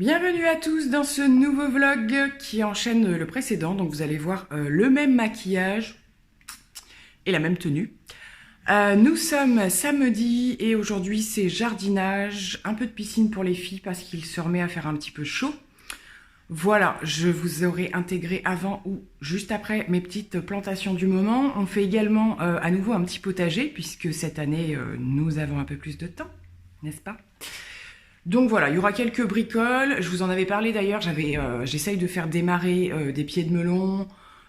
Bienvenue à tous dans ce nouveau vlog qui enchaîne le précédent. Donc vous allez voir le même maquillage et la même tenue. Nous sommes samedi et aujourd'hui c'est jardinage, un peu de piscine pour les filles parce qu'il se remet à faire un petit peu chaud. Voilà, je vous aurai intégré avant ou juste après mes petites plantations du moment. On fait également à nouveau un petit potager puisque cette année nous avons un peu plus de temps, n'est-ce pas ? Donc voilà, il y aura quelques bricoles. Je vous en avais parlé d'ailleurs, j'essaye de faire démarrer des pieds de melon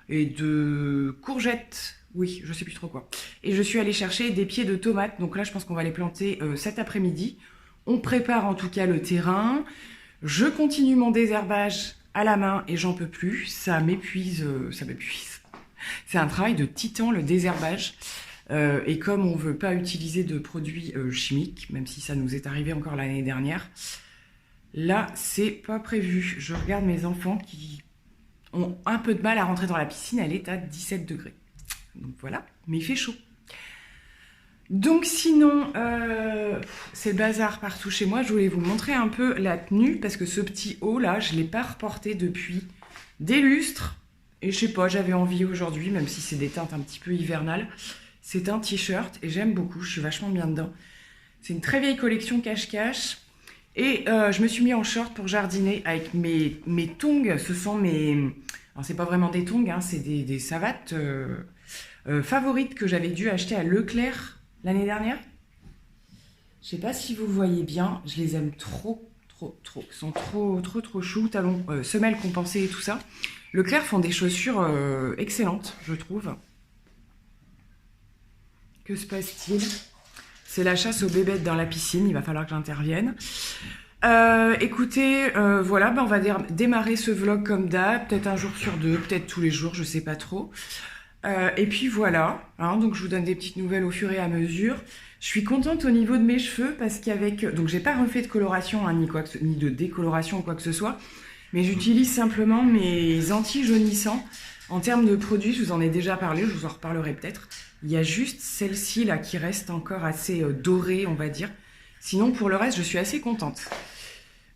et de courgettes. Oui, je sais plus trop quoi. Et je suis allée chercher des pieds de tomates. Donc là, je pense qu'on va les planter cet après-midi. On prépare en tout cas le terrain. Je continue mon désherbage à la main et j'en peux plus. Ça m'épuise, ça m'épuise. C'est un travail de titan, le désherbage. Et comme on ne veut pas utiliser de produits chimiques, même si ça nous est arrivé encore l'année dernière, là, c'est pas prévu. Je regarde mes enfants qui ont un peu de mal à rentrer dans la piscine. Elle est à 17 degrés. Donc voilà, mais il fait chaud. Donc sinon, c'est le bazar partout chez moi. Je voulais vous montrer un peu la tenue, parce que ce petit haut là, je ne l'ai pas reporté depuis des lustres. Et je sais pas, j'avais envie aujourd'hui, même si c'est des teintes un petit peu hivernales. C'est un t-shirt et j'aime beaucoup, je suis vachement bien dedans. C'est une très vieille collection cache-cache. Et je me suis mis en short pour jardiner avec mes tongs. Ce sont mes... Alors c'est pas vraiment des tongs, hein, c'est des savates favorites que j'avais dû acheter à Leclerc l'année dernière. Je sais pas si vous voyez bien, je les aime trop. Ils sont trop choux, talons, semelles compensées et tout ça. Leclerc font des chaussures excellentes, je trouve. Que se passe-t-il? C'est la chasse aux bébêtes dans la piscine, il va falloir que j'intervienne. Écoutez, voilà, on va démarrer ce vlog comme d'hab, peut-être un jour sur deux, peut-être tous les jours, je sais pas trop. Et puis voilà, hein, donc je vous donne des petites nouvelles au fur et à mesure. Je suis contente au niveau de mes cheveux parce qu'avec... Donc j'ai pas refait de coloration, hein, ni de décoloration ou quoi que ce soit, mais j'utilise simplement mes anti-jaunissants. En termes de produits, je vous en ai déjà parlé, je vous en reparlerai peut-être. Il y a juste celle-ci là qui reste encore assez dorée, on va dire. Sinon, pour le reste, je suis assez contente.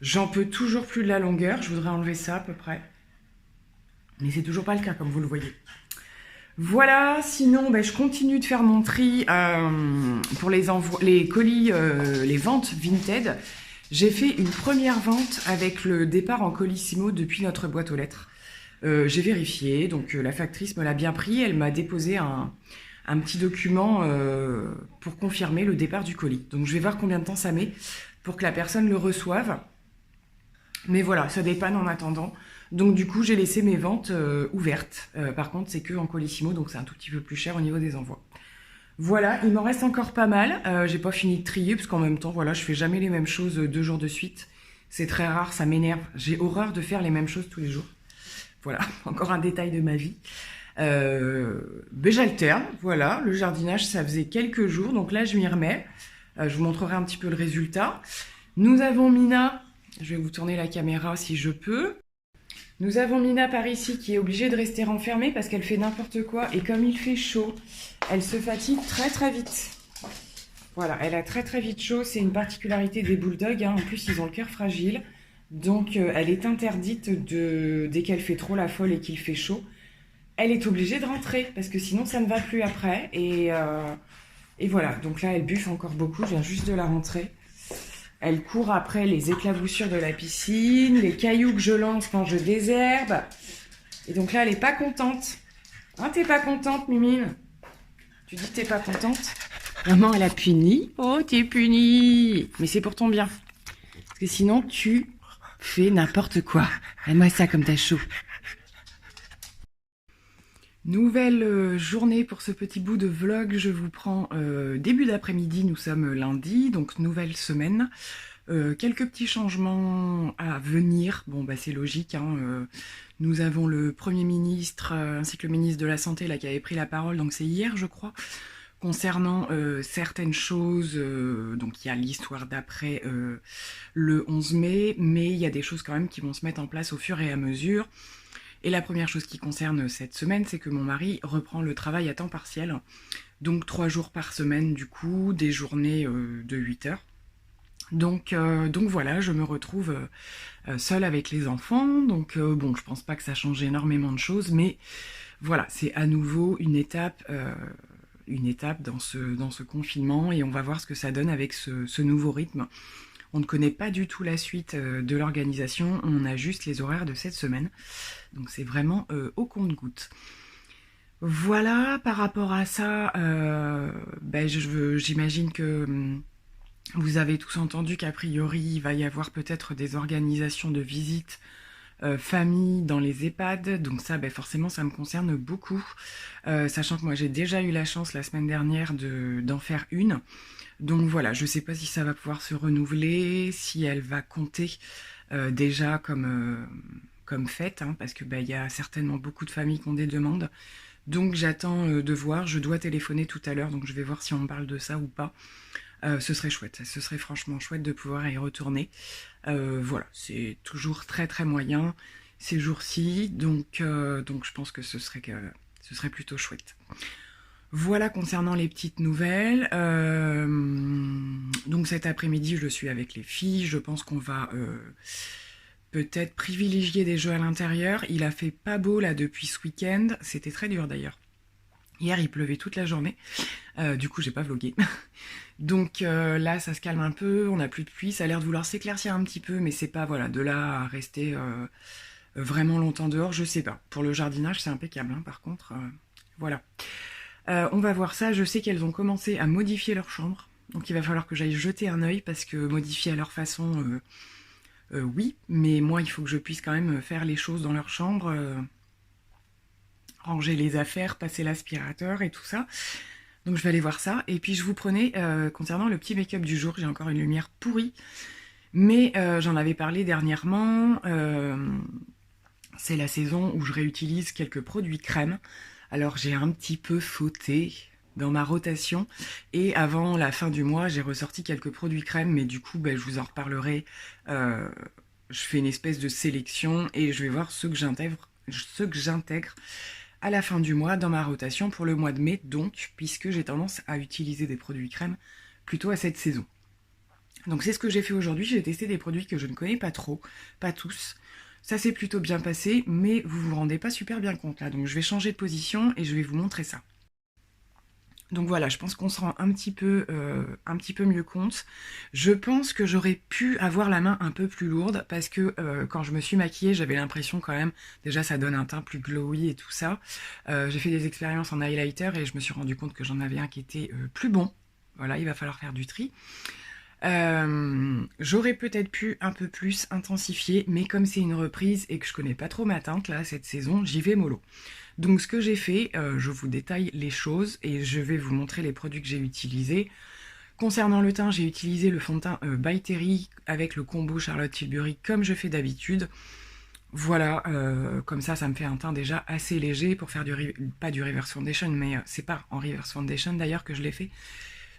J'en peux toujours plus de la longueur. Je voudrais enlever ça à peu près. Mais c'est toujours pas le cas, comme vous le voyez. Voilà, sinon, je continue de faire mon tri pour les colis, les ventes Vinted. J'ai fait une première vente avec le départ en Colissimo depuis notre boîte aux lettres. J'ai vérifié, donc la factrice me l'a bien pris. Elle m'a déposé un petit document pour confirmer le départ du colis. Donc je vais voir combien de temps ça met pour que la personne le reçoive. Mais voilà, ça dépanne en attendant. Donc du coup, j'ai laissé mes ventes ouvertes. Par contre, c'est que en Colissimo, donc c'est un tout petit peu plus cher au niveau des envois. Voilà, il m'en reste encore pas mal. J'ai pas fini de trier, parce qu'en même temps, voilà, je fais jamais les mêmes choses 2 jours de suite. C'est très rare, ça m'énerve. J'ai horreur de faire les mêmes choses tous les jours. Voilà, encore un détail de ma vie. J'alterne, voilà, le jardinage ça faisait quelques jours, donc là je m'y remets, je vous montrerai un petit peu le résultat. Nous avons Mina, je vais vous tourner la caméra si je peux. Nous avons Mina par ici qui est obligée de rester renfermée parce qu'elle fait n'importe quoi et comme il fait chaud, elle se fatigue très vite. Voilà, elle a très vite chaud, c'est une particularité des bulldogs, hein. En plus ils ont le cœur fragile, donc elle est interdite dès qu'elle fait trop la folle et qu'il fait chaud. Elle est obligée de rentrer, parce que sinon ça ne va plus après. Et voilà, donc là elle buffe encore beaucoup, je viens juste de la rentrer. Elle court après les éclaboussures de la piscine, les cailloux que je lance quand je désherbe. Et donc là elle est pas contente. Hein, t'es pas contente, Mimine? Tu dis que t'es pas contente? Maman elle a puni. Oh, t'es punie. Mais c'est pour ton bien. Parce que sinon tu fais n'importe quoi. Aime-moi ça comme t'as chaud. Nouvelle journée pour ce petit bout de vlog, je vous prends début d'après-midi, nous sommes lundi, donc nouvelle semaine. Quelques petits changements à venir, bon c'est logique, hein, nous avons le Premier ministre ainsi que le ministre de la Santé là, qui avait pris la parole, donc c'est hier je crois, concernant certaines choses, donc il y a l'histoire d'après le 11 mai, mais il y a des choses quand même qui vont se mettre en place au fur et à mesure. Et la première chose qui concerne cette semaine, c'est que mon mari reprend le travail à temps partiel. Donc 3 jours par semaine, du coup, des journées de 8 heures. Donc voilà, je me retrouve seule avec les enfants. Donc bon, je pense pas que ça change énormément de choses, mais voilà, c'est à nouveau une étape dans ce confinement et on va voir ce que ça donne avec ce nouveau rythme. On ne connaît pas du tout la suite de l'organisation, on a juste les horaires de cette semaine. Donc c'est vraiment au compte-gouttes. Voilà, par rapport à ça, j'imagine que vous avez tous entendu qu'a priori, il va y avoir peut-être des organisations de visites famille dans les EHPAD. Donc ça, forcément, ça me concerne beaucoup. Sachant que moi, j'ai déjà eu la chance la semaine dernière d'en faire une. Donc voilà, je ne sais pas si ça va pouvoir se renouveler, si elle va compter déjà comme fête, hein, parce que il y a certainement beaucoup de familles qui ont des demandes. Donc j'attends de voir, je dois téléphoner tout à l'heure, donc je vais voir si on me parle de ça ou pas. Ce serait chouette, ce serait franchement chouette de pouvoir y retourner. Voilà, c'est toujours très très moyen ces jours-ci, donc je pense que ce serait plutôt chouette. Voilà concernant les petites nouvelles. Donc cet après-midi, je suis avec les filles. Je pense qu'on va peut-être privilégier des jeux à l'intérieur. Il a fait pas beau là depuis ce week-end. C'était très dur d'ailleurs. Hier, il pleuvait toute la journée. Du coup, j'ai pas vlogué. Donc là, ça se calme un peu. On n'a plus de pluie. Ça a l'air de vouloir s'éclaircir un petit peu, mais c'est pas voilà de là à rester vraiment longtemps dehors. Je sais pas. Pour le jardinage, c'est impeccable. Hein, par contre, voilà. On va voir ça. Je sais qu'elles ont commencé à modifier leur chambre. Donc il va falloir que j'aille jeter un œil parce que modifier à leur façon, oui. Mais moi, il faut que je puisse quand même faire les choses dans leur chambre. Ranger les affaires, passer l'aspirateur et tout ça. Donc je vais aller voir ça. Et puis je vous prenais, concernant le petit make-up du jour, j'ai encore une lumière pourrie. Mais j'en avais parlé dernièrement. C'est la saison où je réutilise quelques produits crème. Alors j'ai un petit peu fauté dans ma rotation. Et avant la fin du mois, j'ai ressorti quelques produits crème. Mais du coup, je vous en reparlerai. Je fais une espèce de sélection et je vais voir ceux que j'intègre à la fin du mois dans ma rotation pour le mois de mai, donc, puisque j'ai tendance à utiliser des produits crème plutôt à cette saison. Donc c'est ce que j'ai fait aujourd'hui, j'ai testé des produits que je ne connais pas trop, pas tous. Ça s'est plutôt bien passé, mais vous vous rendez pas super bien compte là, donc je vais changer de position et je vais vous montrer ça. Donc voilà, je pense qu'on se rend un petit peu mieux compte. Je pense que j'aurais pu avoir la main un peu plus lourde parce que quand je me suis maquillée, j'avais l'impression quand même, déjà ça donne un teint plus glowy et tout ça. J'ai fait des expériences en highlighter et je me suis rendu compte que j'en avais un qui était plus bon. Voilà, il va falloir faire du tri. J'aurais peut-être pu un peu plus intensifier, mais comme c'est une reprise et que je connais pas trop ma teinte là cette saison, j'y vais mollo. Donc ce que j'ai fait, je vous détaille les choses et je vais vous montrer les produits que j'ai utilisés. Concernant le teint, j'ai utilisé le fond de teint By Terry avec le combo Charlotte Tilbury comme je fais d'habitude. Voilà, comme ça me fait un teint déjà assez léger pour faire pas du reverse foundation, mais c'est pas en reverse foundation d'ailleurs que je l'ai fait.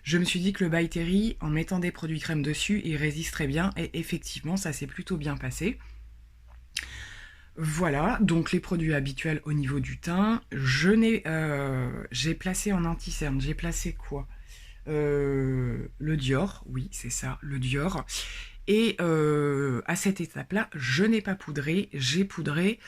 Je me suis dit que le By Terry, en mettant des produits crème dessus, il résiste très bien et effectivement ça s'est plutôt bien passé. Voilà, donc les produits habituels au niveau du teint. J'ai placé en anti-cerne, j'ai placé quoi le Dior, oui c'est ça, le Dior. Et à cette étape-là, je n'ai pas poudré, j'ai poudré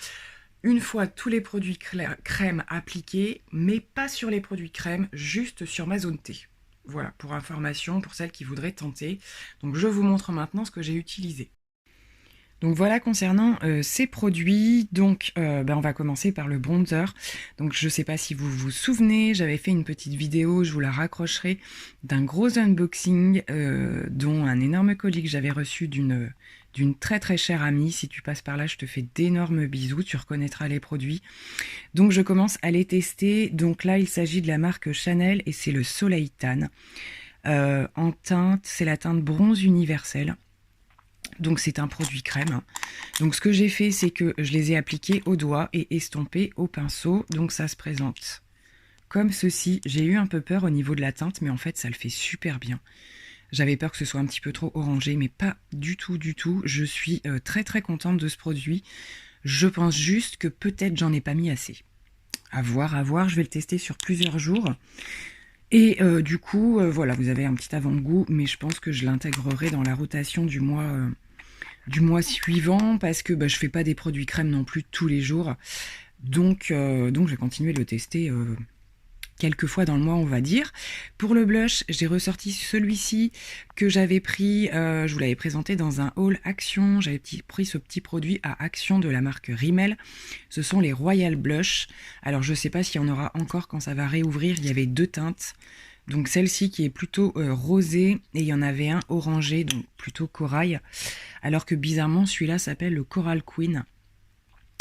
une fois tous les produits crème appliqués, mais pas sur les produits crème, juste sur ma zone T. Voilà, pour information, pour celles qui voudraient tenter. Donc je vous montre maintenant ce que j'ai utilisé. Donc voilà concernant ces produits, donc on va commencer par le bronzer. Donc je ne sais pas si vous vous souvenez, j'avais fait une petite vidéo, je vous la raccrocherai, d'un gros unboxing dont un énorme colis que j'avais reçu d'une très très chère amie. Si tu passes par là, je te fais d'énormes bisous, tu reconnaîtras les produits. Donc je commence à les tester. Donc là il s'agit de la marque Chanel et c'est le Soleil Tan. En teinte, c'est la teinte bronze universelle. Donc c'est un produit crème. Donc ce que j'ai fait, c'est que je les ai appliqués au doigt et estompés au pinceau. Donc ça se présente comme ceci. J'ai eu un peu peur au niveau de la teinte, mais en fait ça le fait super bien. J'avais peur que ce soit un petit peu trop orangé, mais pas du tout, du tout. Je suis très très contente de ce produit. Je pense juste que peut-être j'en ai pas mis assez. À voir, je vais le tester sur plusieurs jours. Et du coup, voilà, vous avez un petit avant-goût, mais je pense que je l'intégrerai dans la rotation du mois suivant, parce que bah, je fais pas des produits crème non plus tous les jours. Donc je vais continuer de le tester quelques fois dans le mois, on va dire. Pour le blush, j'ai ressorti celui-ci que j'avais pris, je vous l'avais présenté dans un haul Action. J'avais pris ce petit produit à Action de la marque Rimmel. Ce sont les Royal Blush. Alors je sais pas s'il y en aura encore quand ça va réouvrir. Il y avait 2 teintes. Donc celle-ci qui est plutôt rosée et il y en avait un orangé, donc plutôt corail. Alors que bizarrement celui-là s'appelle le Coral Queen.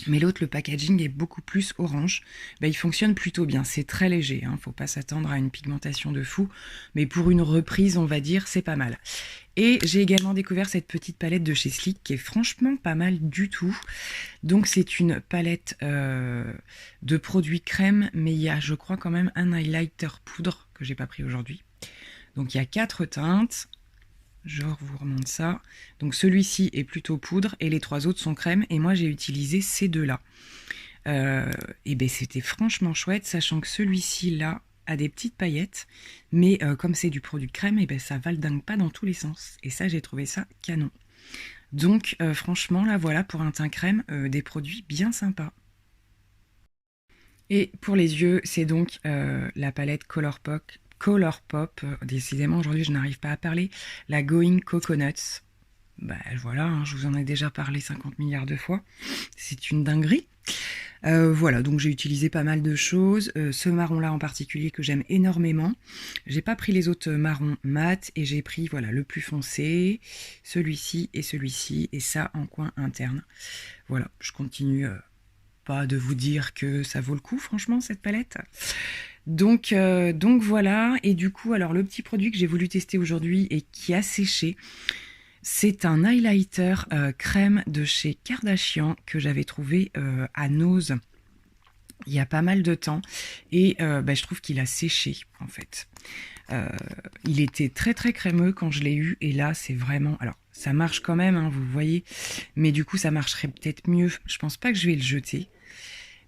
Mais l'autre, le packaging est beaucoup plus orange. Bah, il fonctionne plutôt bien. C'est très léger, hein. Faut pas s'attendre à une pigmentation de fou. Mais pour une reprise, on va dire, c'est pas mal. Et j'ai également découvert cette petite palette de chez Sleek qui est franchement pas mal du tout. Donc c'est une palette de produits crème, mais il y a, je crois, quand même un highlighter poudre que j'ai pas pris aujourd'hui. Donc il y a 4 teintes. Je vous remonte ça. Donc celui-ci est plutôt poudre et les 3 autres sont crème. Et moi j'ai utilisé ces deux-là. Et ben c'était franchement chouette, sachant que celui-ci là a des petites paillettes. Mais comme c'est du produit crème, et ben ça valdingue pas dans tous les sens. Et ça j'ai trouvé ça canon. Donc franchement là voilà pour un teint crème, des produits bien sympas. Et pour les yeux, c'est donc la palette Colourpop, décidément aujourd'hui je n'arrive pas à parler, la Going Coconuts. Bah voilà, hein, je vous en ai déjà parlé 50 milliards de fois, c'est une dinguerie. Voilà, donc j'ai utilisé pas mal de choses, ce marron là en particulier que j'aime énormément. J'ai pas pris les autres marrons mat et j'ai pris voilà le plus foncé, celui-ci, et ça en coin interne. Voilà, je continue pas de vous dire que ça vaut le coup franchement cette palette. Donc voilà, et du coup, alors le petit produit que j'ai voulu tester aujourd'hui et qui a séché, c'est un highlighter crème de chez Kardashian que j'avais trouvé à Nose il y a pas mal de temps, et bah, je trouve qu'il a séché en fait. Il était très très crémeux quand je l'ai eu, et là c'est vraiment... Alors ça marche quand même, hein, vous voyez, mais du coup ça marcherait peut-être mieux. Je pense pas que je vais le jeter,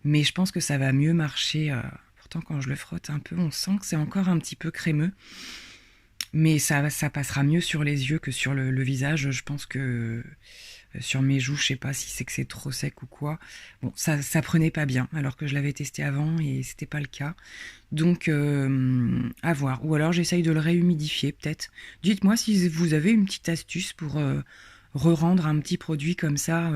mais je pense que ça va mieux marcher... Pourtant, quand je le frotte un peu, on sent que c'est encore un petit peu crémeux. Mais ça passera mieux sur les yeux que sur le visage. Je pense que sur mes joues, je sais pas si c'est que c'est trop sec ou quoi. Bon, ça prenait pas bien, alors que je l'avais testé avant et c'était pas le cas. Donc, à voir. Ou alors, j'essaye de le réhumidifier, peut-être. Dites-moi si vous avez une petite astuce pour re-rendre un petit produit comme ça...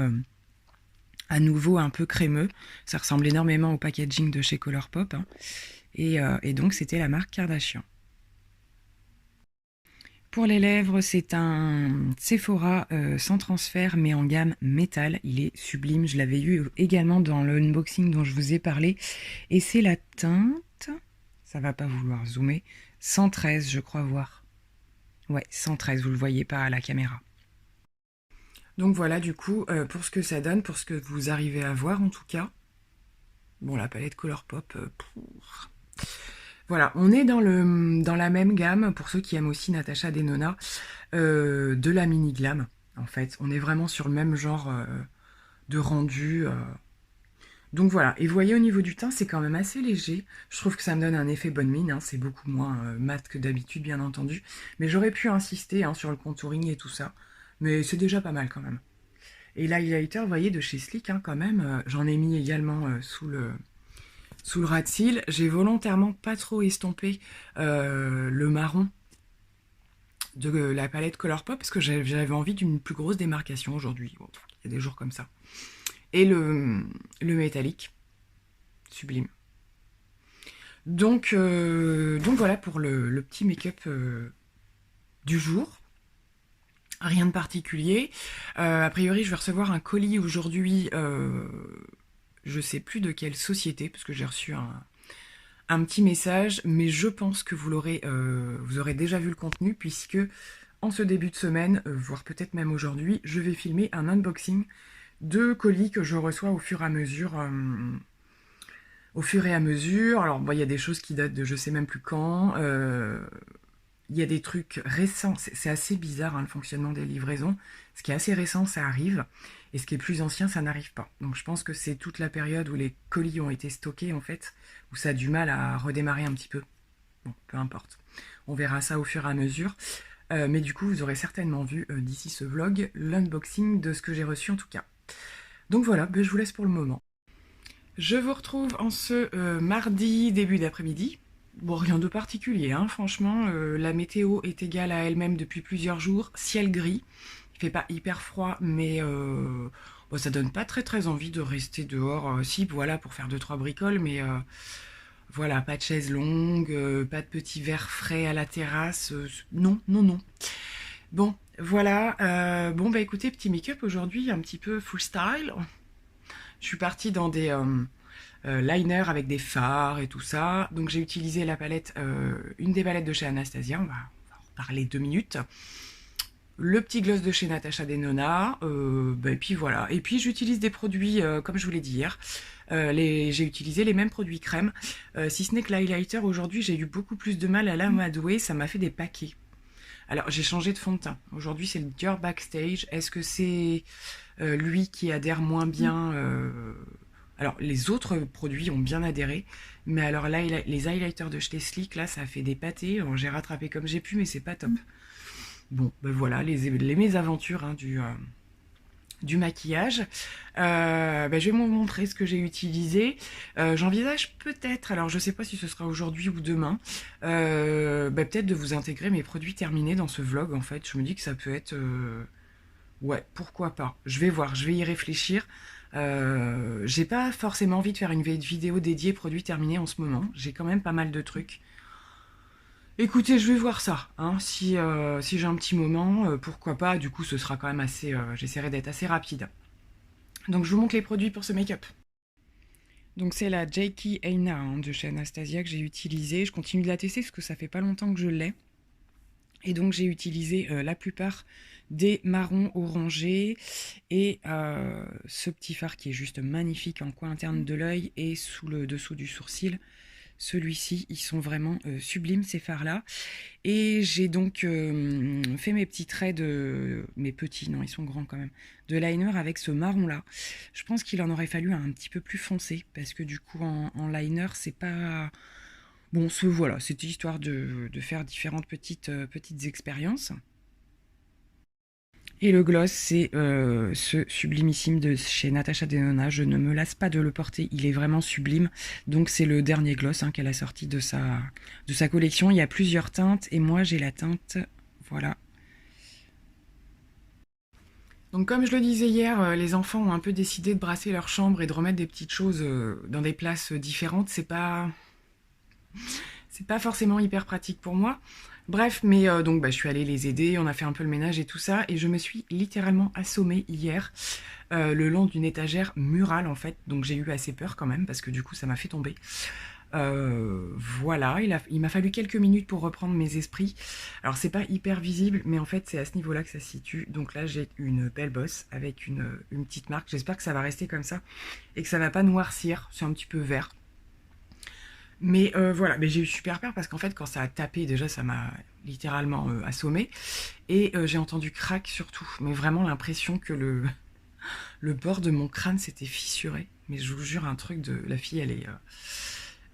à nouveau un peu crémeux. Ça ressemble énormément au packaging de chez Colourpop, hein. Et donc c'était la marque Kardashian. Pour les lèvres, c'est un Sephora sans transfert mais en gamme métal. Il est sublime, je l'avais eu également dans le unboxing dont je vous ai parlé. Et c'est la teinte, ça va pas vouloir zoomer, 113 je crois voir. Ouais, 113, vous le voyez pas à la caméra. Donc voilà, du coup, pour ce que ça donne, pour ce que vous arrivez à voir en tout cas. Bon, la palette Colourpop, voilà, on est dans la même gamme, pour ceux qui aiment aussi Natasha Denona, de la mini glam, en fait. On est vraiment sur le même genre de rendu. Donc voilà, et vous voyez au niveau du teint, c'est quand même assez léger. Je trouve que ça me donne un effet bonne mine, hein. C'est beaucoup moins mat que d'habitude, bien entendu. Mais j'aurais pu insister hein, sur le contouring et tout ça. Mais c'est déjà pas mal quand même. Et l'highlighter, vous voyez, de chez Sleek, hein, quand même, j'en ai mis également sous le ras de cils. J'ai volontairement pas trop estompé le marron de la palette Colourpop parce que j'avais envie d'une plus grosse démarcation aujourd'hui. Bon, il y a des jours comme ça. Et le métallique, sublime. Donc voilà pour le petit make-up du jour. Rien de particulier. A priori, je vais recevoir un colis aujourd'hui. Je sais plus de quelle société, parce que j'ai reçu un petit message, mais je pense que vous aurez déjà vu le contenu, puisque en ce début de semaine, voire peut-être même aujourd'hui, je vais filmer un unboxing de colis que je reçois au fur et à mesure. Alors, bon, il y a des choses qui datent de je sais même plus quand. Il y a des trucs récents, c'est assez bizarre hein, le fonctionnement des livraisons. Ce qui est assez récent, ça arrive, et ce qui est plus ancien, ça n'arrive pas. Donc je pense que c'est toute la période où les colis ont été stockés, en fait, où ça a du mal à redémarrer un petit peu. Bon, peu importe. On verra ça au fur et à mesure. Mais du coup, vous aurez certainement vu d'ici ce vlog l'unboxing de ce que j'ai reçu en tout cas. Donc voilà, ben, je vous laisse pour le moment. Je vous retrouve en ce mardi début d'après-midi. Bon, rien de particulier, hein, franchement. La météo est égale à elle-même depuis plusieurs jours. Ciel gris. Il fait pas hyper froid, mais bon, ça donne pas très envie de rester dehors. Si, voilà, pour faire 2-3 bricoles, mais voilà, pas de chaise longue, pas de petits verres frais à la terrasse. Non, non, non. Bon, voilà. Bon, bah écoutez, petit make-up aujourd'hui, un petit peu full style. Je suis partie dans des liners avec des fards et tout ça. Donc j'ai utilisé la palette, une des palettes de chez Anastasia. On va en parler 2 minutes. Le petit gloss de chez Natasha Denona, bah, et puis voilà. Et puis j'utilise des produits, comme je vous l'ai dit hier, j'ai utilisé les mêmes produits crème, si ce n'est que l'highlighter aujourd'hui j'ai eu beaucoup plus de mal à l'amadouer, ça m'a fait des paquets. Alors j'ai changé de fond de teint, aujourd'hui c'est le Dior Backstage, est-ce que c'est lui qui adhère moins bien Alors les autres produits ont bien adhéré, mais alors là les highlighters de chez Sleek, là ça a fait des pâtés, j'ai rattrapé comme j'ai pu mais c'est pas top. Bon, ben voilà, les mésaventures hein, du maquillage. Ben je vais vous montrer ce que j'ai utilisé. J'envisage peut-être, alors je sais pas si ce sera aujourd'hui ou demain, ben peut-être de vous intégrer mes produits terminés dans ce vlog en fait. Je me dis que ça peut être... ouais, pourquoi pas. Je vais voir, je vais y réfléchir. J'ai pas forcément envie de faire une vidéo dédiée produits terminés en ce moment. J'ai quand même pas mal de trucs. Écoutez, je vais voir ça, hein. Si j'ai un petit moment, pourquoi pas, du coup ce sera quand même assez, j'essaierai d'être assez rapide. Donc je vous montre les produits pour ce make-up. Donc c'est la Jakey Aina hein, de chez Anastasia que j'ai utilisée, je continue de la tester parce que ça fait pas longtemps que je l'ai. Et donc j'ai utilisé la plupart des marrons orangés et ce petit fard qui est juste magnifique en coin interne de l'œil et sous le dessous du sourcil. Celui-ci, ils sont vraiment sublimes ces fards-là. Et j'ai donc fait mes petits traits mes petits, non ils sont grands quand même, de liner avec ce marron-là. Je pense qu'il en aurait fallu un petit peu plus foncé, parce que du coup en liner c'est pas... Bon, voilà, c'était histoire de faire différentes petites expériences. Et le gloss, c'est ce sublimissime de chez Natasha Denona. Je ne me lasse pas de le porter, il est vraiment sublime. Donc c'est le dernier gloss hein, qu'elle a sorti de sa collection. Il y a plusieurs teintes et moi j'ai la teinte, voilà. Donc comme je le disais hier, les enfants ont un peu décidé de brasser leur chambre et de remettre des petites choses dans des places différentes. C'est pas forcément hyper pratique pour moi. Bref, mais donc bah, je suis allée les aider, on a fait un peu le ménage et tout ça, et je me suis littéralement assommée hier le long d'une étagère murale en fait, donc j'ai eu assez peur quand même, parce que du coup ça m'a fait tomber. Voilà, il m'a fallu quelques minutes pour reprendre mes esprits. Alors c'est pas hyper visible, mais en fait c'est à ce niveau-là que ça se situe. Donc là j'ai une belle bosse avec une petite marque, j'espère que ça va rester comme ça, et que ça va pas noircir, c'est un petit peu vert. Mais voilà, mais j'ai eu super peur parce qu'en fait quand ça a tapé déjà ça m'a littéralement assommé et j'ai entendu crack surtout, mais vraiment l'impression que le bord de mon crâne s'était fissuré. Mais je vous jure un truc de la fille elle est...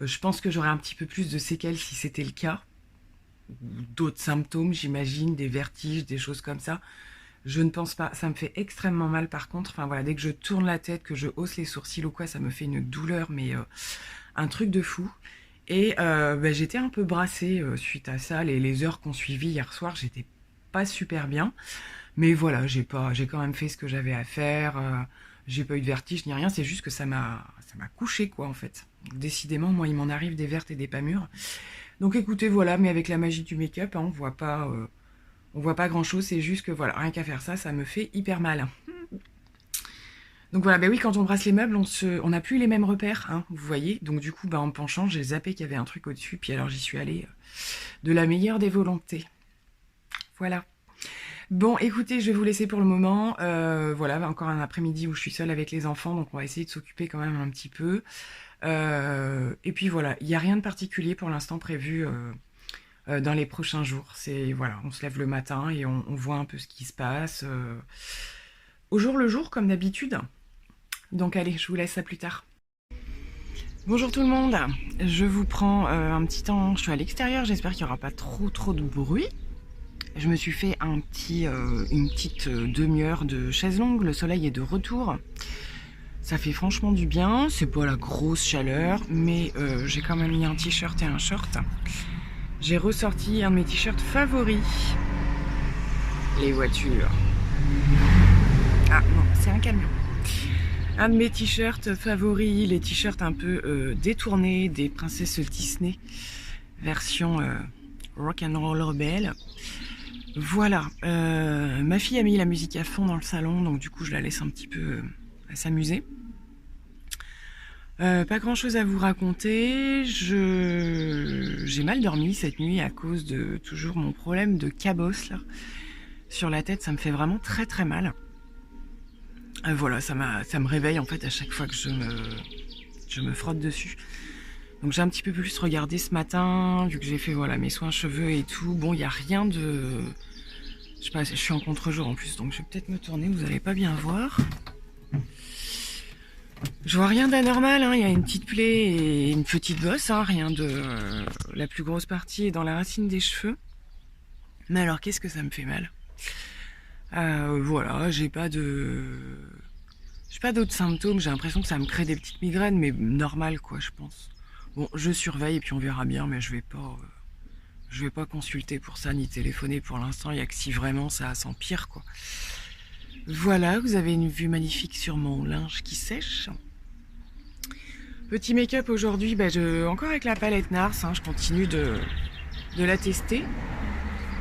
je pense que j'aurais un petit peu plus de séquelles si c'était le cas, d'autres symptômes j'imagine, des vertiges, des choses comme ça. Je ne pense pas, ça me fait extrêmement mal par contre, enfin voilà, dès que je tourne la tête, que je hausse les sourcils ou quoi, ça me fait une douleur, mais un truc de fou. Et bah, j'étais un peu brassée suite à ça, les heures qu'on suivi hier soir, j'étais pas super bien. Mais voilà, j'ai quand même fait ce que j'avais à faire, j'ai pas eu de vertige ni rien, c'est juste que ça m'a couché quoi en fait. Décidément, moi il m'en arrive des vertes et des pas mûres. Donc écoutez, voilà, mais avec la magie du make-up, hein, on voit pas grand chose, c'est juste que voilà, rien qu'à faire ça, ça me fait hyper mal. Donc voilà, bah oui, quand on brasse les meubles, on n'a plus les mêmes repères, hein, vous voyez. Donc du coup, bah, en penchant, j'ai zappé qu'il y avait un truc au-dessus, puis alors j'y suis allée de la meilleure des volontés. Voilà. Bon, écoutez, je vais vous laisser pour le moment. Voilà, bah, encore un après-midi où je suis seule avec les enfants, donc on va essayer de s'occuper quand même un petit peu. Et puis voilà, il n'y a rien de particulier pour l'instant prévu dans les prochains jours. C'est voilà, on se lève le matin et on voit un peu ce qui se passe. Au jour le jour, comme d'habitude. Donc allez, je vous laisse à plus tard. Bonjour tout le monde, je vous prends un petit temps, je suis à l'extérieur, j'espère qu'il n'y aura pas trop de bruit. Je me suis fait une petite demi-heure de chaise longue, le soleil est de retour. Ça fait franchement du bien, c'est pas la grosse chaleur, mais j'ai quand même mis un t-shirt et un short. J'ai ressorti un de mes t-shirts favoris, les voitures. Ah non, c'est un camion. Un de mes t-shirts favoris, les t-shirts un peu détournés des princesses Disney, version rock'n'roll rebelle. Voilà, ma fille a mis la musique à fond dans le salon, donc du coup je la laisse un petit peu s'amuser. Pas grand chose à vous raconter, j'ai mal dormi cette nuit à cause de toujours mon problème de cabosse là. Sur la tête, ça me fait vraiment très mal. Voilà, ça me réveille en fait à chaque fois que je me frotte dessus. Donc j'ai un petit peu plus regardé ce matin, vu que j'ai fait voilà mes soins cheveux et tout. Bon, il n'y a rien de... Je sais pas, je suis en contre-jour en plus, donc je vais peut-être me tourner, vous n'allez pas bien voir. Je vois rien d'anormal, hein. Il y a une petite plaie et une petite bosse, hein. Rien de... la plus grosse partie est dans la racine des cheveux. Mais alors, qu'est-ce que ça me fait mal? Voilà, j'ai pas d'autres symptômes, j'ai l'impression que ça me crée des petites migraines, mais normal quoi, je pense. Bon, je surveille et puis on verra bien, mais je vais pas consulter pour ça, ni téléphoner pour l'instant, il y a que si vraiment ça s'empire quoi. Voilà, vous avez une vue magnifique sur mon linge qui sèche. Petit make-up aujourd'hui, encore avec la palette NARS, hein, je continue de la tester.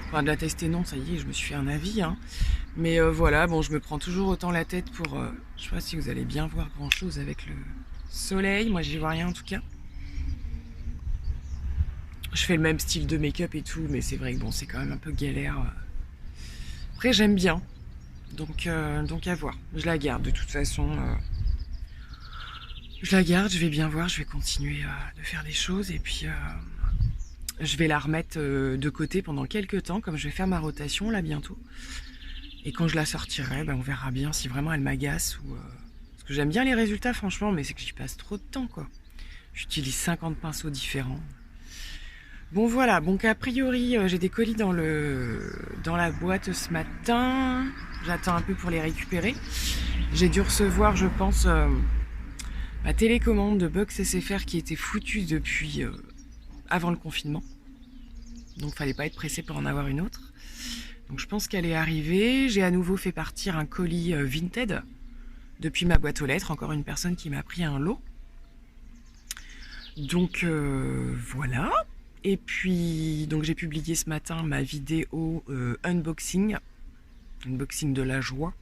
Enfin, de la tester non, ça y est, je me suis fait un avis, hein. Mais voilà, bon, je me prends toujours autant la tête pour... je sais pas si vous allez bien voir grand chose avec le soleil. Moi, j'y vois rien en tout cas. Je fais le même style de make-up et tout, mais c'est vrai que bon, c'est quand même un peu galère. Après, j'aime bien. Donc à voir. Je la garde de toute façon. Je la garde, je vais bien voir, je vais continuer de faire des choses et puis je vais la remettre de côté pendant quelques temps, comme je vais faire ma rotation là bientôt. Et quand je la sortirai, on verra bien si vraiment elle m'agace ou... Parce que j'aime bien les résultats franchement, mais c'est que j'y passe trop de temps quoi. J'utilise 50 pinceaux différents. Bon voilà, donc a priori j'ai des colis dans la boîte ce matin. J'attends un peu pour les récupérer. J'ai dû recevoir, je pense, ma télécommande de Box SFR qui était foutue depuis avant le confinement. Donc fallait pas être pressé pour en avoir une autre. Donc je pense qu'elle est arrivée. J'ai à nouveau fait partir un colis Vinted depuis ma boîte aux lettres. Encore une personne qui m'a pris un lot. Donc voilà. Et puis donc j'ai publié ce matin ma vidéo unboxing de la joie.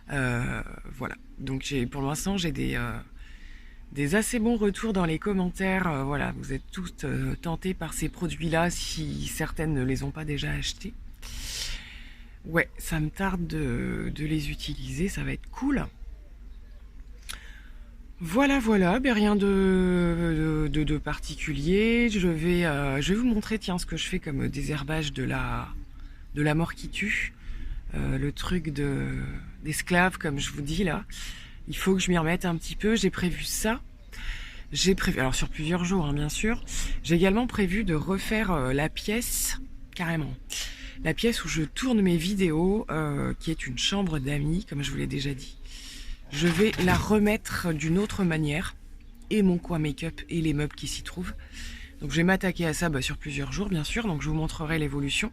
Voilà. Donc pour l'instant j'ai des assez bons retours dans les commentaires. Voilà, vous êtes toutes tentées par ces produits-là si certaines ne les ont pas déjà achetés. Ouais, ça me tarde de les utiliser, ça va être cool. Voilà, rien de particulier. Je vais vous montrer, tiens, ce que je fais comme désherbage de la mort qui tue. Le truc d'esclave, comme je vous dis là. Il faut que je m'y remette un petit peu. J'ai prévu ça. Alors sur plusieurs jours, hein, bien sûr. J'ai également prévu de refaire la pièce, carrément. La pièce où je tourne mes vidéos, qui est une chambre d'amis, comme je vous l'ai déjà dit. Je vais la remettre d'une autre manière, et mon coin make-up et les meubles qui s'y trouvent. Donc je vais m'attaquer à ça sur plusieurs jours, bien sûr. Donc je vous montrerai l'évolution.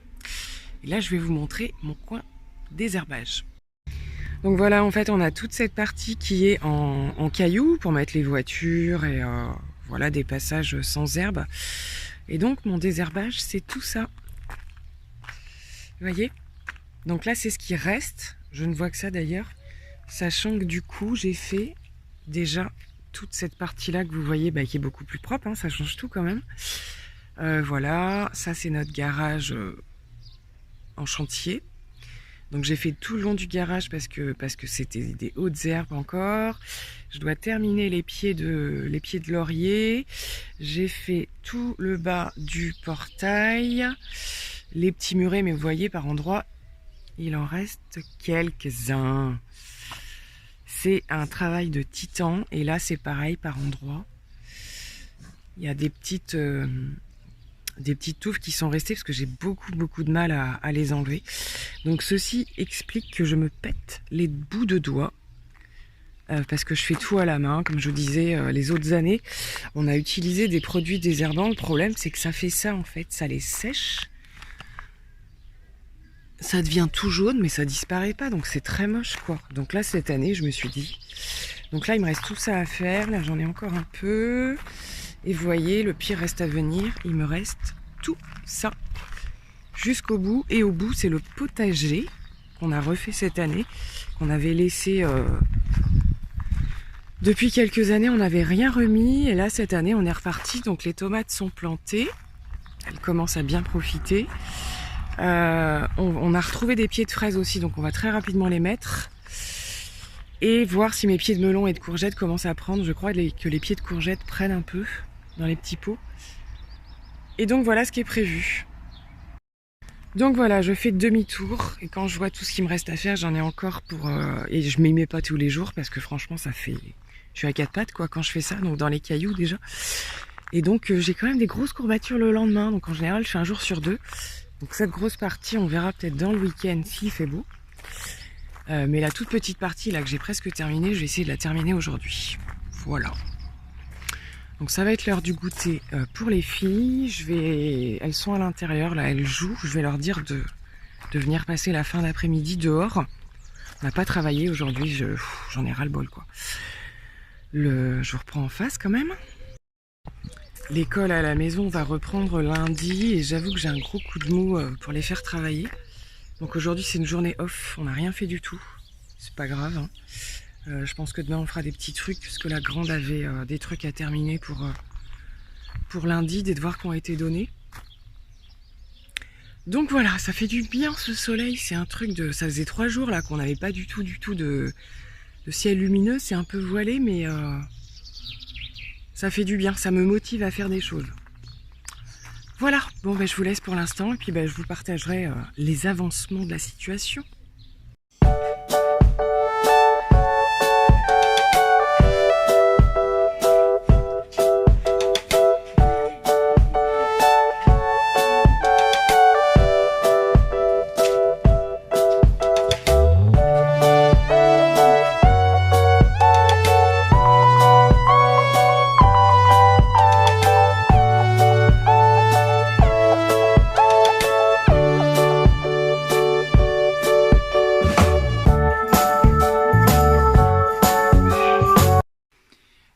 Et là, je vais vous montrer mon coin désherbage. Donc voilà, en fait, on a toute cette partie qui est en cailloux pour mettre les voitures et voilà, des passages sans herbe. Et donc mon désherbage, c'est tout ça. Vous voyez? Donc là, c'est ce qui reste. Je ne vois que ça d'ailleurs. Sachant que du coup, j'ai fait déjà toute cette partie-là que vous voyez, qui est beaucoup plus propre. Hein, ça change tout quand même. Voilà, ça c'est notre garage en chantier. Donc j'ai fait tout le long du garage parce que c'était des hautes herbes encore. Je dois terminer les pieds de laurier. J'ai fait tout le bas du portail. Les petits murets, mais vous voyez par endroits, il en reste quelques-uns. C'est un travail de titan et là c'est pareil par endroits. Il y a des petites touffes qui sont restées parce que j'ai beaucoup de mal à les enlever. Donc ceci explique que je me pète les bouts de doigts parce que je fais tout à la main. Comme je vous disais, les autres années, on a utilisé des produits désherbants. Le problème, c'est que ça fait ça en fait, ça les sèche. Ça devient tout jaune, mais ça disparaît pas, donc c'est très moche quoi. Donc là, cette année, je me suis dit... Donc là, il me reste tout ça à faire. Là, j'en ai encore un peu. Et vous voyez, le pire reste à venir. Il me reste tout ça jusqu'au bout. Et au bout, c'est le potager qu'on a refait cette année, qu'on avait laissé... Depuis quelques années, on n'avait rien remis. Et là, cette année, on est reparti. Donc les tomates sont plantées. Elles commencent à bien profiter. On a retrouvé des pieds de fraises aussi, donc on va très rapidement les mettre et voir si mes pieds de melon et de courgettes commencent à prendre. Je crois que les pieds de courgettes prennent un peu dans les petits pots. Et donc voilà ce qui est prévu. Donc voilà, je fais demi-tour et quand je vois tout ce qui me reste à faire, j'en ai encore pour... Et je m'y mets pas tous les jours parce que franchement ça fait... Je suis à quatre pattes quoi quand je fais ça, donc dans les cailloux déjà. Et donc j'ai quand même des grosses courbatures le lendemain, donc en général je fais un jour sur deux. Donc cette grosse partie, on verra peut-être dans le week-end s'il fait beau. Mais la toute petite partie là que j'ai presque terminée, je vais essayer de la terminer aujourd'hui. Voilà. Donc ça va être l'heure du goûter pour les filles. Elles sont à l'intérieur, là, elles jouent. Je vais leur dire de venir passer la fin d'après-midi dehors. On n'a pas travaillé aujourd'hui, j'en ai ras-le-bol quoi. Je vous reprends en face quand même. L'école à la maison va reprendre lundi et j'avoue que j'ai un gros coup de mou pour les faire travailler. Donc aujourd'hui c'est une journée off, on n'a rien fait du tout. C'est pas grave. Hein. Je pense que demain on fera des petits trucs puisque la grande avait des trucs à terminer pour lundi, des devoirs qui ont été donnés. Donc voilà, ça fait du bien ce soleil, c'est un truc de... Ça faisait 3 jours là qu'on n'avait pas du tout de ciel lumineux, c'est un peu voilé mais... Ça fait du bien, ça me motive à faire des choses. Voilà, bon ben je vous laisse pour l'instant et puis ben, je vous partagerai les avancements de la situation.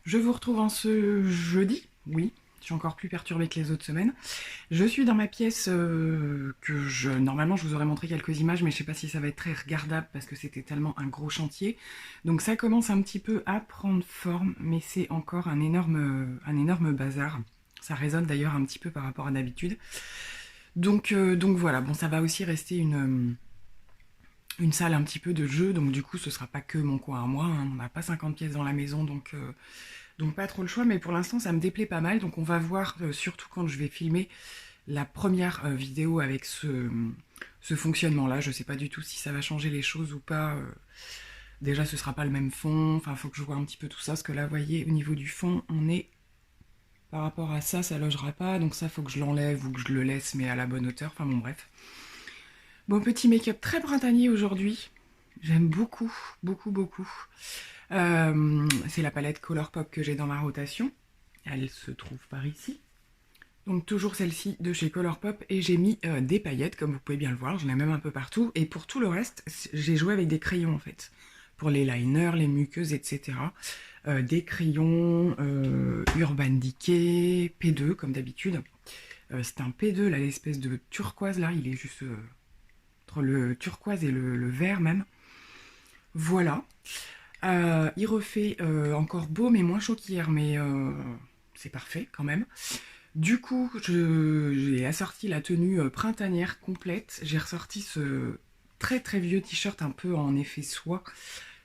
Je vous retrouve en ce jeudi, oui, je suis encore plus perturbée que les autres semaines. Je suis dans ma pièce normalement je vous aurais montré quelques images, mais je sais pas si ça va être très regardable parce que c'était tellement un gros chantier. Donc ça commence un petit peu à prendre forme, mais c'est encore un énorme bazar. Ça résonne d'ailleurs un petit peu par rapport à d'habitude. Donc voilà, bon ça va aussi rester une salle un petit peu de jeu, donc du coup ce sera pas que mon coin à moi, hein. On n'a pas 50 pièces dans la maison, donc pas trop le choix, mais pour l'instant ça me déplaît pas mal, donc on va voir surtout quand je vais filmer la première vidéo avec ce fonctionnement là. Je sais pas du tout si ça va changer les choses ou pas. Déjà ce sera pas le même fond, enfin faut que je vois un petit peu tout ça, parce que là vous voyez au niveau du fond on est par rapport à ça, ça logera pas, donc ça faut que je l'enlève ou que je le laisse mais à la bonne hauteur, enfin bon bref. Bon, petit make-up très printanier aujourd'hui. J'aime beaucoup. C'est la palette Colourpop que j'ai dans ma rotation. Elle se trouve par ici. Donc toujours celle-ci de chez Colourpop. Et j'ai mis des paillettes, comme vous pouvez bien le voir. J'en ai même un peu partout. Et pour tout le reste, j'ai joué avec des crayons en fait. Pour les liners, les muqueuses, etc. Des crayons Urban Decay, P2 comme d'habitude. C'est un P2, là, l'espèce de turquoise là. Il est juste... entre le turquoise et le vert même. Voilà. Il refait encore beau mais moins chaud qu'hier, mais c'est parfait quand même. Du coup, j'ai assorti la tenue printanière complète. J'ai ressorti ce très vieux t-shirt un peu en effet soie.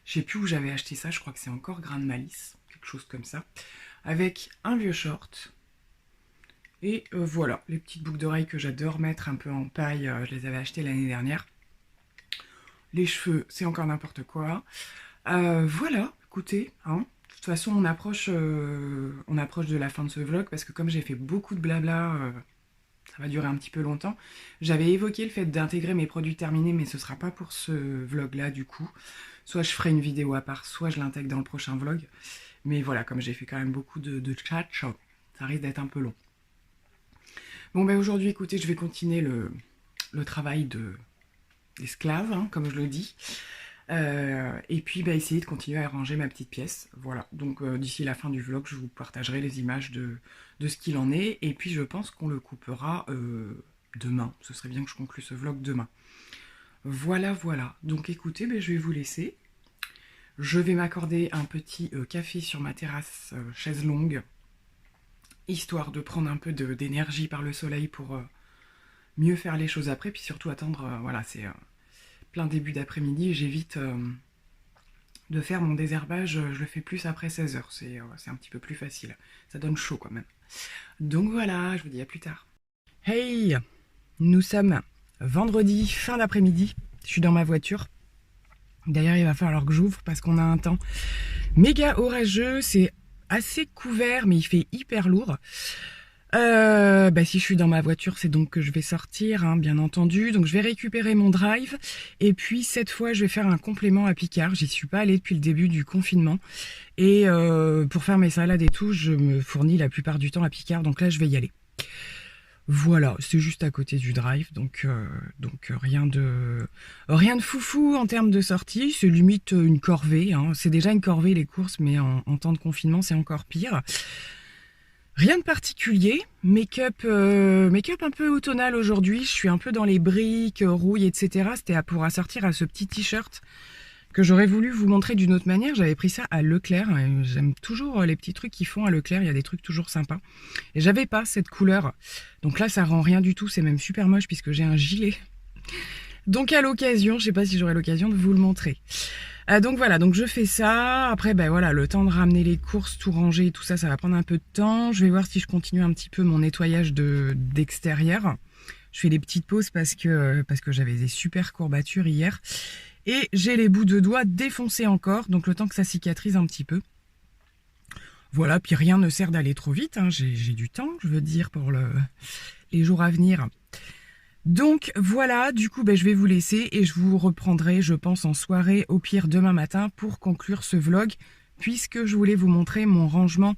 Je sais plus où j'avais acheté ça, je crois que c'est encore Grain de Malice, quelque chose comme ça. Avec un vieux short. Et voilà, les petites boucles d'oreilles que j'adore mettre un peu en paille, je les avais achetées l'année dernière. Les cheveux, c'est encore n'importe quoi. Voilà, écoutez, hein, toute façon, on approche de la fin de ce vlog parce que comme j'ai fait beaucoup de blabla, ça va durer un petit peu longtemps. J'avais évoqué le fait d'intégrer mes produits terminés, mais ce sera pas pour ce vlog-là du coup. Soit je ferai une vidéo à part, soit je l'intègre dans le prochain vlog. Mais voilà, comme j'ai fait quand même beaucoup de chat, ça risque d'être un peu long. Bon ben aujourd'hui, écoutez, je vais continuer le travail d'esclave, hein, comme je le dis. Et puis bah, essayer de continuer à ranger ma petite pièce. Voilà, donc d'ici la fin du vlog, je vous partagerai les images de ce qu'il en est. Et puis je pense qu'on le coupera demain. Ce serait bien que je conclue ce vlog demain. Voilà, voilà. Donc écoutez, bah, je vais vous laisser. Je vais m'accorder un petit café sur ma terrasse, chaise longue, histoire de prendre un peu d'énergie par le soleil pour mieux faire les choses après. Puis surtout attendre, voilà, c'est plein début d'après-midi. J'évite de faire mon désherbage, je le fais plus après 16 h. C'est un petit peu plus facile. Ça donne chaud quand même. Donc voilà, je vous dis à plus tard. Hey, nous sommes vendredi, fin d'après-midi. Je suis dans ma voiture. D'ailleurs, il va falloir que j'ouvre parce qu'on a un temps méga orageux. C'est assez couvert, mais il fait hyper lourd. Si je suis dans ma voiture, c'est donc que je vais sortir, hein, bien entendu. Donc je vais récupérer mon drive. Et puis cette fois, je vais faire un complément à Picard. J'y suis pas allée depuis le début du confinement. Et pour faire mes salades et tout, je me fournis la plupart du temps à Picard. Donc là, je vais y aller. Voilà, c'est juste à côté du drive, donc rien de foufou en termes de sortie, c'est limite une corvée, hein. C'est déjà une corvée les courses, mais en temps de confinement c'est encore pire. Rien de particulier, make-up un peu automnal aujourd'hui, je suis un peu dans les briques, rouille, etc. C'était pour assortir à ce petit t-shirt que j'aurais voulu vous montrer d'une autre manière. J'avais pris ça à Leclerc, j'aime toujours les petits trucs qu'ils font à Leclerc, il y a des trucs toujours sympas. Et j'avais pas cette couleur, donc là ça rend rien du tout, c'est même super moche puisque j'ai un gilet. Donc à l'occasion, je sais pas si j'aurai l'occasion de vous le montrer. Donc voilà, donc je fais ça, après ben voilà, le temps de ramener les courses, tout ranger, tout ça, ça va prendre un peu de temps. Je vais voir si je continue un petit peu mon nettoyage d'extérieur. Je fais des petites pauses parce que j'avais des super courbatures hier. Et j'ai les bouts de doigts défoncés encore, donc le temps que ça cicatrise un petit peu. Voilà, puis rien ne sert d'aller trop vite, hein. J'ai du temps, je veux dire, pour les jours à venir. Donc voilà, du coup, je vais vous laisser et je vous reprendrai, je pense, en soirée, au pire demain matin, pour conclure ce vlog, puisque je voulais vous montrer mon rangement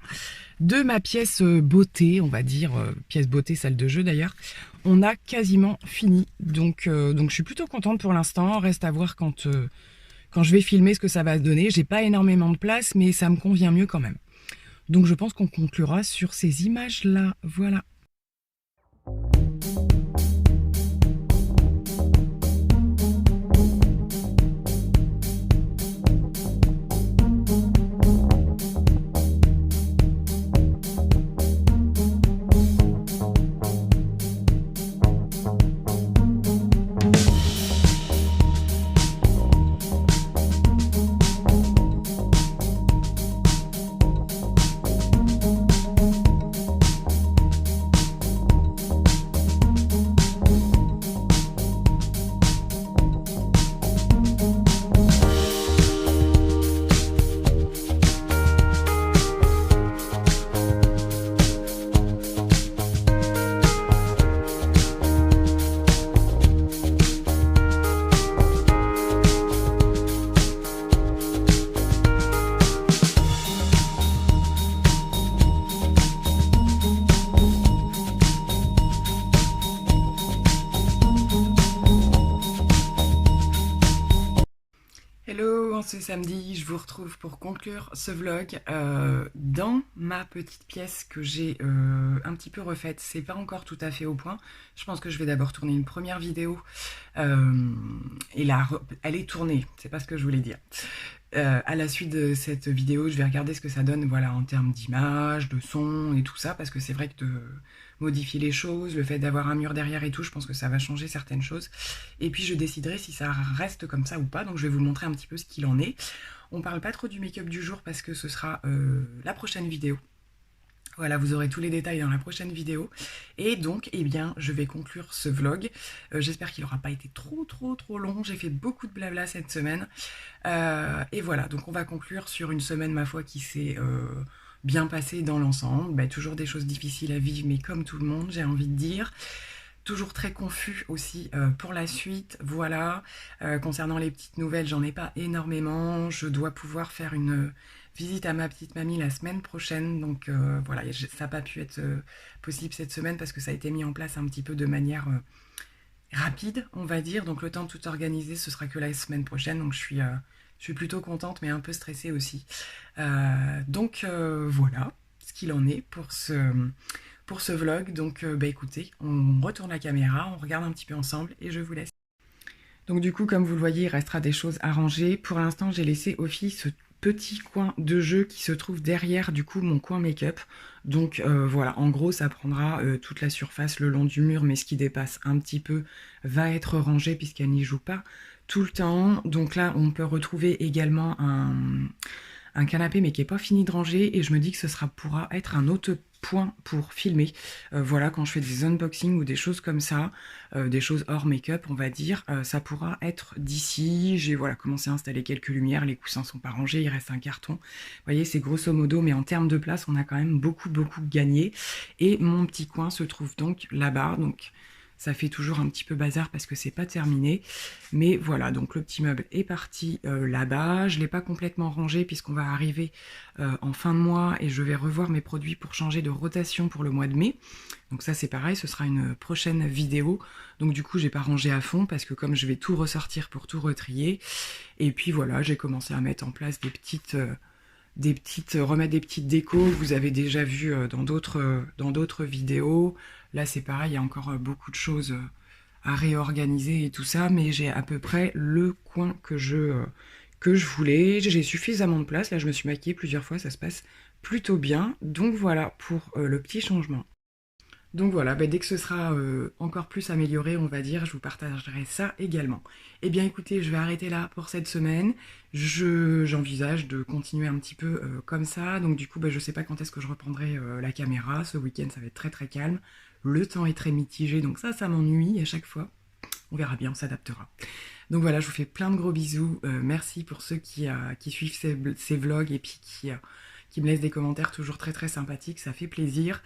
de ma pièce beauté, on va dire, pièce beauté, salle de jeu d'ailleurs. On a quasiment fini, donc je suis plutôt contente pour l'instant. Reste à voir quand je vais filmer ce que ça va donner. J'ai pas énormément de place, mais ça me convient mieux quand même. Donc je pense qu'on conclura sur ces images-là, voilà. Hello, ce samedi, je vous retrouve pour conclure ce vlog dans ma petite pièce que j'ai un petit peu refaite. C'est pas encore tout à fait au point. Je pense que je vais d'abord tourner une première vidéo et là, elle est tournée, c'est pas ce que je voulais dire. À la suite de cette vidéo, je vais regarder ce que ça donne, voilà, en termes d'image, de son et tout ça, parce que c'est vrai que de modifier les choses, le fait d'avoir un mur derrière et tout, je pense que ça va changer certaines choses. Et puis je déciderai si ça reste comme ça ou pas, donc je vais vous montrer un petit peu ce qu'il en est. On parle pas trop du make-up du jour parce que ce sera la prochaine vidéo. Voilà, vous aurez tous les détails dans la prochaine vidéo. Et donc, eh bien, je vais conclure ce vlog. J'espère qu'il n'aura pas été trop long. J'ai fait beaucoup de blabla cette semaine. Et voilà, donc on va conclure sur une semaine, ma foi, qui s'est bien passée dans l'ensemble. Bah, toujours des choses difficiles à vivre, mais comme tout le monde, j'ai envie de dire. Toujours très confus aussi pour la suite. Voilà, concernant les petites nouvelles, j'en ai pas énormément. Je dois pouvoir faire une visite à ma petite mamie la semaine prochaine. Donc voilà, ça n'a pas pu être possible cette semaine parce que ça a été mis en place un petit peu de manière rapide, on va dire. Donc le temps de tout organiser, ce sera que la semaine prochaine. Donc je suis plutôt contente, mais un peu stressée aussi. Donc voilà ce qu'il en est pour ce vlog. Donc bah écoutez, on retourne la caméra, on regarde un petit peu ensemble et je vous laisse. Donc du coup, comme vous le voyez, il restera des choses à ranger. Pour l'instant, j'ai laissé aux filles ce petit coin de jeu qui se trouve derrière du coup mon coin make-up. Donc voilà, en gros ça prendra toute la surface le long du mur, mais ce qui dépasse un petit peu va être rangé puisqu'elle n'y joue pas tout le temps. Donc là on peut retrouver également un canapé mais qui n'est pas fini de ranger et je me dis que pourra être un autre point pour filmer. Voilà, quand je fais des unboxings ou des choses comme ça, des choses hors make-up on va dire, ça pourra être d'ici. J'ai voilà, commencé à installer quelques lumières, les coussins sont pas rangés, il reste un carton. Vous voyez, c'est grosso modo, mais en termes de place, on a quand même beaucoup gagné. Et mon petit coin se trouve donc là-bas, donc ça fait toujours un petit peu bazar parce que c'est pas terminé. Mais voilà, donc le petit meuble est parti là-bas. Je ne l'ai pas complètement rangé puisqu'on va arriver en fin de mois et je vais revoir mes produits pour changer de rotation pour le mois de mai. Donc ça c'est pareil, ce sera une prochaine vidéo. Donc du coup j'ai pas rangé à fond parce que comme je vais tout ressortir pour tout retrier. Et puis voilà, j'ai commencé à mettre en place remettre des petites décos. Vous avez déjà vu dans d'autres vidéos. Là c'est pareil, il y a encore beaucoup de choses à réorganiser et tout ça, mais j'ai à peu près le coin que je voulais. J'ai suffisamment de place, là je me suis maquillée plusieurs fois, ça se passe plutôt bien. Donc voilà pour le petit changement. Donc voilà, bah dès que ce sera encore plus amélioré, on va dire, je vous partagerai ça également. Eh bien écoutez, je vais arrêter là pour cette semaine. J'envisage de continuer un petit peu comme ça. Donc du coup, bah, je sais pas quand est-ce que je reprendrai la caméra. Ce week-end, ça va être très calme. Le temps est très mitigé, donc ça m'ennuie à chaque fois. On verra bien, on s'adaptera. Donc voilà, je vous fais plein de gros bisous. Merci pour ceux qui suivent ces vlogs et puis qui me laissent des commentaires toujours très sympathiques, ça fait plaisir.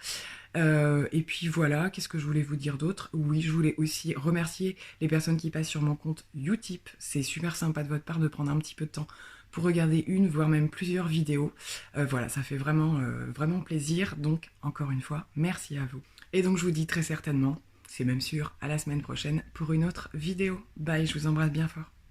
Et puis voilà, qu'est-ce que je voulais vous dire d'autre? Oui, je voulais aussi remercier les personnes qui passent sur mon compte Utip. C'est super sympa de votre part de prendre un petit peu de temps pour regarder une, voire même plusieurs vidéos. Voilà, ça fait vraiment plaisir. Donc, encore une fois, merci à vous. Et donc, je vous dis très certainement, c'est même sûr, à la semaine prochaine pour une autre vidéo. Bye, je vous embrasse bien fort.